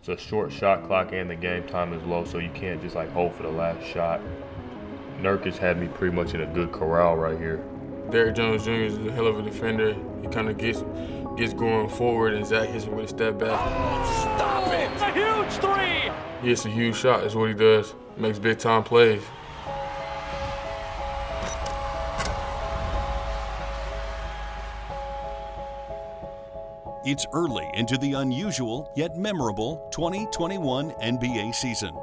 It's a short shot clock and the game time is low, so you can't just like hold for the last shot. Nurkic had me pretty much in a good corral right here. Derrick Jones Jr. is a hell of a defender. He kind of gets going forward, and Zach hits him with a step back. Oh, stop it! It's a huge three! He hits a huge shot, that's what he does. Makes big time plays. It's early into the unusual yet memorable 2021 NBA season.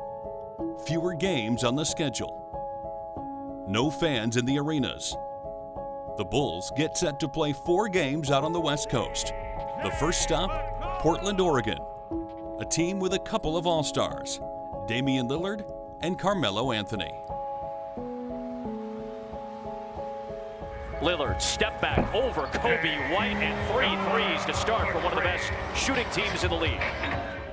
Fewer games on the schedule. No fans in the arenas. The Bulls get set to play 4 games out on the West Coast. The first stop, Portland, Oregon. A team with a couple of all-stars, Damian Lillard and Carmelo Anthony. Lillard step back over Coby White and 3 threes to start for one of the best shooting teams in the league.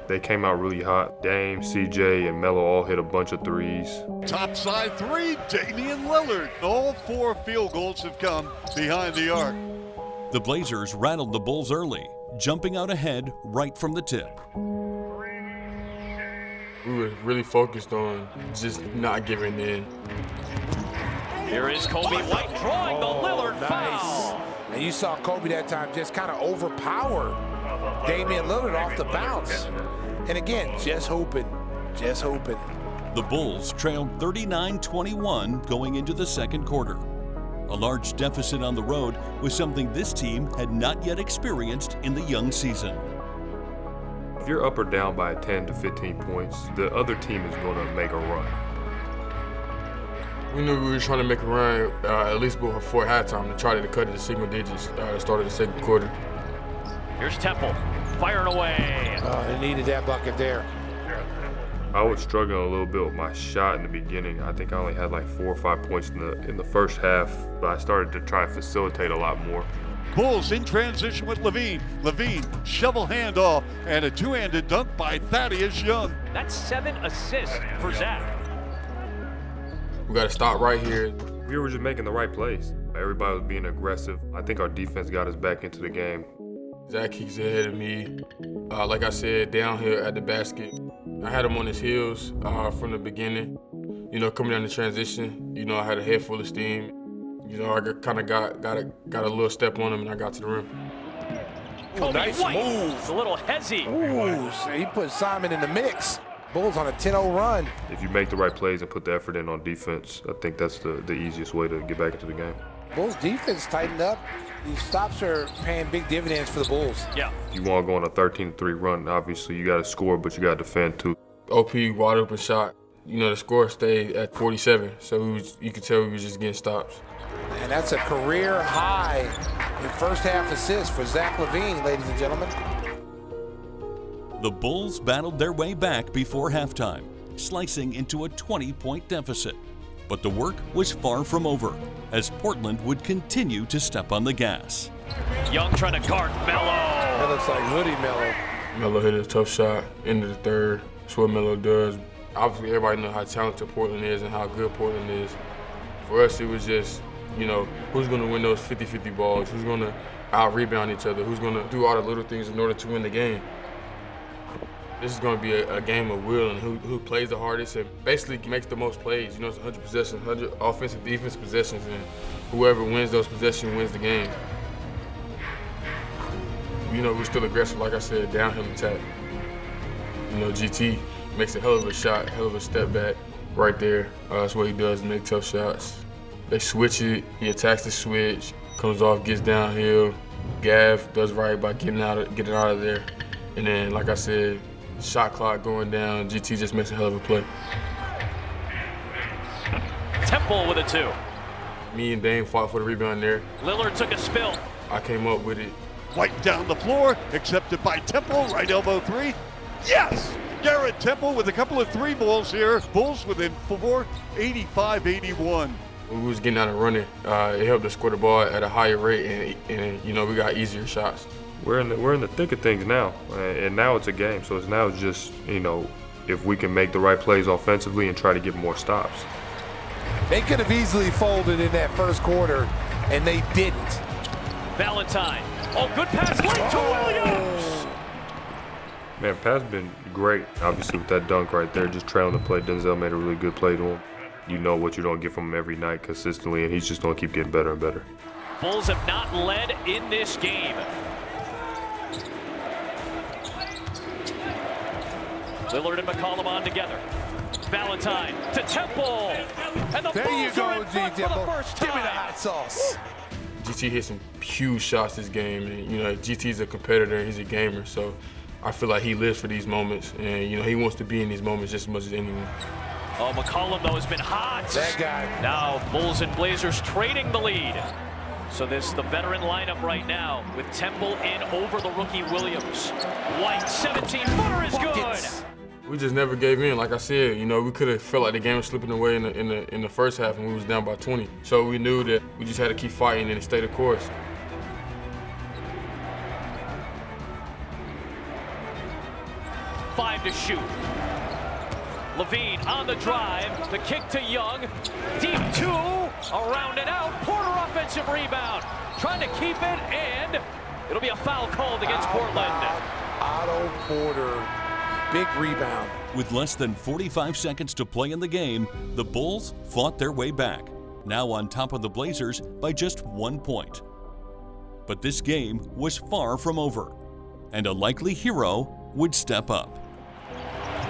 They came out really hot. Dame, CJ, and Melo all hit a bunch of threes. Topside 3, Damian Lillard. All 4 field goals have come behind the arc. The Blazers rattled the Bulls early, jumping out ahead right from the tip. We were really focused on just not giving in. Here is Coby White drawing the Lillard foul. And you saw Coby that time just kind of overpower Damian Lillard off the bounce. And again, just hoping. The Bulls trailed 39-21 going into the second quarter. A large deficit on the road was something this team had not yet experienced in the young season. If you're up or down by 10 to 15 points, the other team is going to make a run. We knew we were trying to make a run at least before halftime to try to cut it to single digits at the start of the second quarter. Here's Temple, firing away. Oh, they needed that bucket there. I was struggling a little bit with my shot in the beginning. I think I only had like 4 or 5 points in the first half, but I started to try and facilitate a lot more. Bulls in transition with LaVine. LaVine, shovel handoff, and a 2-handed dunk by Thaddeus Young. That's 7 assists for Zach. We got to stop right here. We were just making the right plays. Everybody was being aggressive. I think our defense got us back into the game. Zach kicks ahead of me. Like I said, downhill at the basket. I had him on his heels from the beginning. You know, coming down the transition, you know, I had a head full of steam. You know, I kind of got a little step on him, and I got to the rim. Coby nice White. move. It's a little hezzy. Ooh, so he put Simon in the mix. Bulls on a 10-0 run. If you make the right plays and put the effort in on defense, I think that's the easiest way to get back into the game. Bulls defense tightened up. These stops are paying big dividends for the Bulls. Yeah. You want to go on a 13-3 run, obviously you got to score, but you got to defend too. OP wide open shot. You know, the score stayed at 47, so you could tell we was just getting stops. And that's a career high in first half assists for Zach LaVine, ladies and gentlemen. The Bulls battled their way back before halftime, slicing into a 20-point deficit. But the work was far from over, as Portland would continue to step on the gas. Young trying to guard Melo. That looks like Hoodie Melo. Melo hit a tough shot, end of the third. That's what Melo does. Obviously, everybody knows how talented Portland is and how good Portland is. For us, it was just, you know, who's going to win those 50-50 balls? Who's going to out-rebound each other? Who's going to do all the little things in order to win the game? This is going to be a game of will and who plays the hardest and basically makes the most plays. You know, it's 100 possessions, 100 offensive, defensive possessions, and whoever wins those possessions wins the game. You know, we're still aggressive, like I said, downhill attack. You know, GT makes a hell of a shot, hell of a step back right there. That's what he does, make tough shots. They switch it, he attacks the switch, comes off, gets downhill. Gav does right by getting out of there. And then, like I said, shot clock going down, GT just makes a hell of a play. Temple with a 2. Me and Dame fought for the rebound there. Lillard took a spill. I came up with it. White down the floor, accepted by Temple, right elbow 3. Yes! Garrett Temple with a couple of 3 balls here. Bulls within 4, 85-81. When we was getting out and running, it helped us score the ball at a higher rate, and you know, we got easier shots. We're in the thick of things now, and now it's a game. So it's just, you know, if we can make the right plays offensively and try to get more stops. They could have easily folded in that first quarter, and they didn't. Valentine. Oh, good pass late to Williams. Man, Pat's been great. Obviously with that dunk right there, just trailing the play, Denzel made a really good play to him. You know what you're gonna get from him every night consistently, and he's just gonna keep getting better and better. Bulls have not led in this game. Lillard and McCollum on together. Valentine to Temple. And the Bulls are in front for the first time. Give me the hot sauce. GT hit some huge shots this game, and you know GT's a competitor, he's a gamer, so I feel like he lives for these moments, and you know he wants to be in these moments just as much as anyone. Oh, McCollum though has been hot. That guy. Now Bulls and Blazers trading the lead. So this the veteran lineup right now with Temple in over the rookie Williams. White 17-footer is good. We just never gave in. Like I said, you know, we could have felt like the game was slipping away in the first half, and we was down by 20. So we knew that we just had to keep fighting and stay the course. Five to shoot. LaVine on the drive, the kick to Young, deep two, around and out, Porter offensive rebound, trying to keep it, and it'll be a foul called against Portland. Otto Porter, big rebound. With less than 45 seconds to play in the game, the Bulls fought their way back, now on top of the Blazers by just 1 point. But this game was far from over, and a likely hero would step up.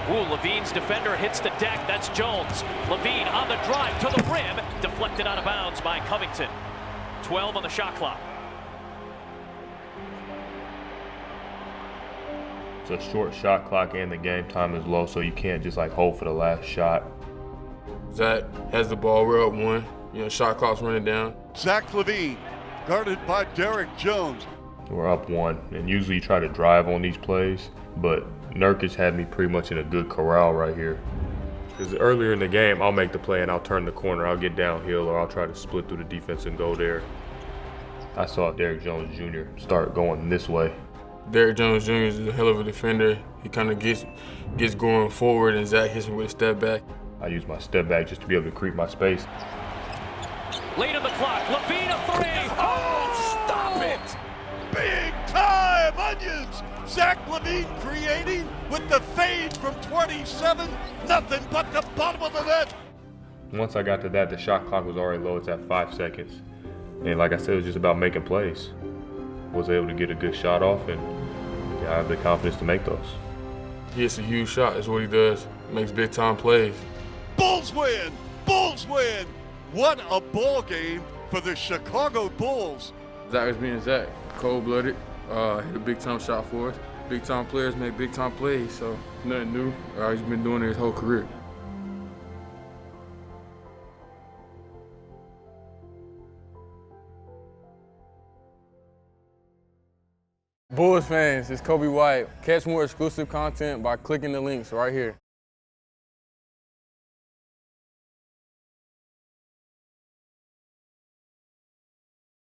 Ooh, LaVine's defender hits the deck. That's Jones. LaVine on the drive to the rim. Deflected out of bounds by Covington. 12 on the shot clock. It's a short shot clock and the game time is low, so you can't just like hold for the last shot. Zach has the ball, we're up 1. You know, shot clock's running down. Zach LaVine, guarded by Derek Jones. We're up 1, and usually you try to drive on these plays, but Nurkic had me pretty much in a good corral right here. Because earlier in the game, I'll make the play and I'll turn the corner, I'll get downhill, or I'll try to split through the defense and go there. I saw Derek Jones Jr. start going this way. Derek Jones Jr. is a hell of a defender. He kind of gets going forward, and Zach hits him with a step back. I use my step back just to be able to creep my space. Late on the clock, LaVine a three. Oh, stop it! Big time onions! Zach LaVine creating with the fade from 27. Nothing but the bottom of the net. Once I got to that, the shot clock was already low. It's at 5 seconds. And like I said, it was just about making plays. Was able to get a good shot off, and yeah, I have the confidence to make those. He hits a huge shot, that's what he does. Makes big time plays. Bulls win! Bulls win! What a ball game for the Chicago Bulls. Zach is being Zach, cold-blooded, hit a big-time shot for us. Big-time players make big-time plays, so nothing new. He's been doing it his whole career. Bulls fans, it's Coby White. Catch more exclusive content by clicking the links right here.